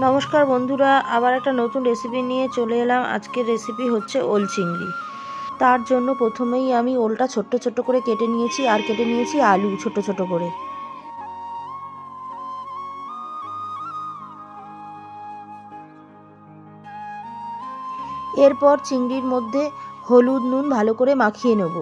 নমস্কার বন্ধুরা, আবার একটা নতুন রেসিপি নিয়ে চলে এলাম। আজকের রেসিপি হচ্ছে ওল চিংড়ি। তার জন্য প্রথমেই আমি ওলটা ছোট্ট ছোট্ট করে কেটে নিয়েছি, আর কেটে নিয়েছি আলু ছোট ছোট করে। এরপর চিংড়ির মধ্যে হলুদ নুন ভালো করে মাখিয়ে নেব।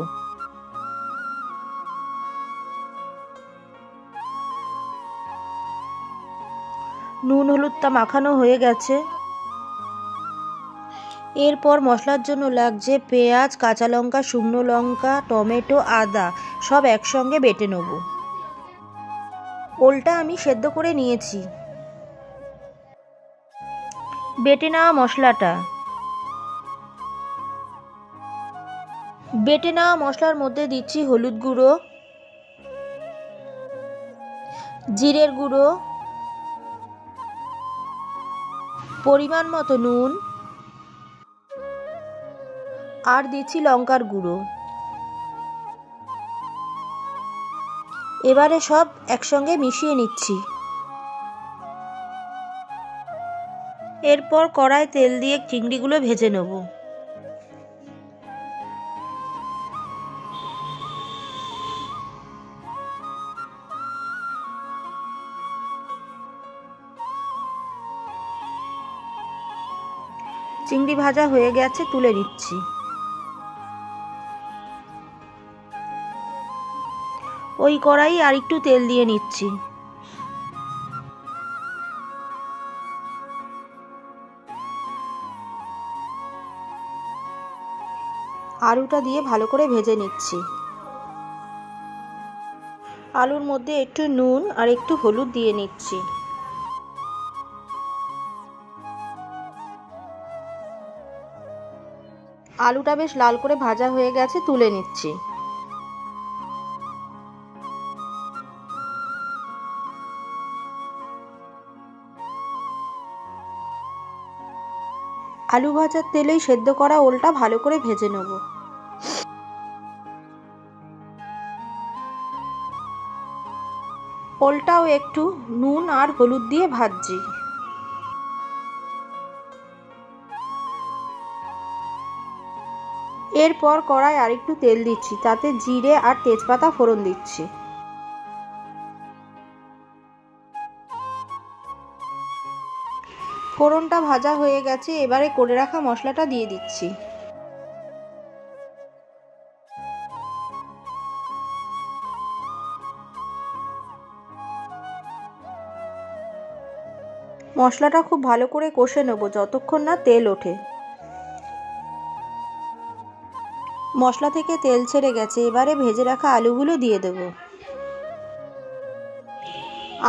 নুন হলুদটা মাখানো হয়ে গেছে। এরপর মশলার জন্য লাগছে পেঁয়াজ, কাঁচা লঙ্কা, শুকনো লঙ্কা, টমেটো, আদা সব একসঙ্গে বেটে নেব। ওলটা আমি সেদ্ধ করে নিয়েছি। বেটে নেওয়া মশলার মধ্যে দিচ্ছি হলুদ গুঁড়ো, জিরের গুঁড়ো, পরিমাণ মতো নুন, আর দিচ্ছি লঙ্কার গুঁড়ো। এবারে সব একসঙ্গে মিশিয়ে নিচ্ছি। এরপর কড়ায় তেল দিয়ে চিংড়িগুলো ভেজে নেব। চিংড়ি ভাজা হয়ে গেছে, তুলে নিচ্ছি। ওই কড়াই আর একটু তেল দিয়ে নিচ্ছি। আলুটা দিয়ে ভালো করে ভেজে নিচ্ছি। আলুর মধ্যে একটু নুন আর একটু হলুদ দিয়ে নিচ্ছি। আলুটা বেশ লাল করে ভাজা হয়ে গেছে, তুলে নিচ্ছি। আলু ভাজার তেলেই সেদ্ধ করা ওলটা ভালো করে ভেজে নেব। ওলটাও একটু নুন আর হলুদ দিয়ে ভাজছি। এরপর কড়ায় আর একটু তেল দিচ্ছি, তাতে জিরে আর তেজপাতা ফোড়ন দিচ্ছি। ফোড়নটা ভাজা হয়ে গেছে, এবারে করে রাখা মশলাটা দিয়ে দিচ্ছি। মশলাটা খুব ভালো করে কষে নেব যতক্ষণ না তেল ওঠে। মশলা থেকে তেল ছেড়ে গেছে, এবারে ভেজে রাখা আলুগুলো দিয়ে দেব।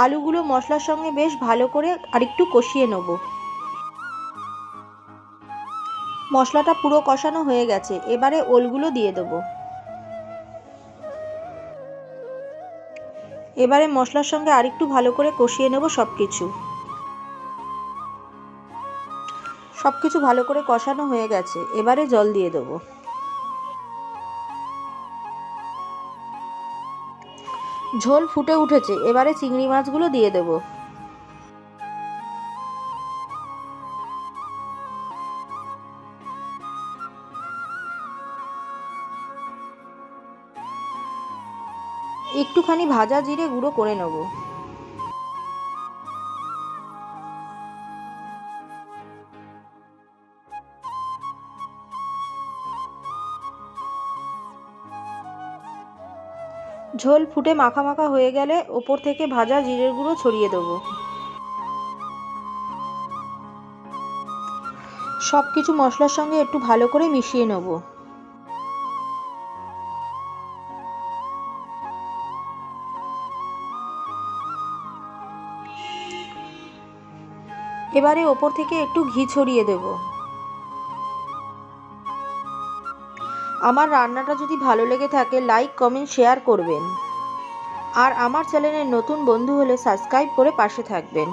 আলুগুলো মশলার সঙ্গে বেশ ভালো করে আরেকটু কষিয়ে নেব। মশলাটা পুরো কষানো হয়ে গেছে, এবারে ওলগুলো দিয়ে দেব। এবারে মশলার সঙ্গে আরেকটু ভালো করে কষিয়ে নেব সবকিছু ভালো করে কষানো হয়ে গেছে, এবারে জল দিয়ে দেব। ঝোল ফুটে উঠেছে, এবারে চিংড়ি মাছগুলো দিয়ে দেব। একটুখানি ভাজা জিরে গুঁড়ো করে নেব। ঝোল ফুটে মাখা মাখা হয়ে গেলে ওপর থেকে ভাজা জিরের গুঁড়ো ছড়িয়ে দেব। সবকিছু মশলার সঙ্গে একটু ভালো করে মিশিয়ে নেব। এবারে ওপর থেকে একটু ঘি ছড়িয়ে দেব। আমার রান্নাটা যদি ভালো লেগে থাকে লাইক, কমেন্ট, শেয়ার করবেন। আর আমার চ্যানেলের নতুন বন্ধু হলে সাবস্ক্রাইব করে পাশে থাকবেন।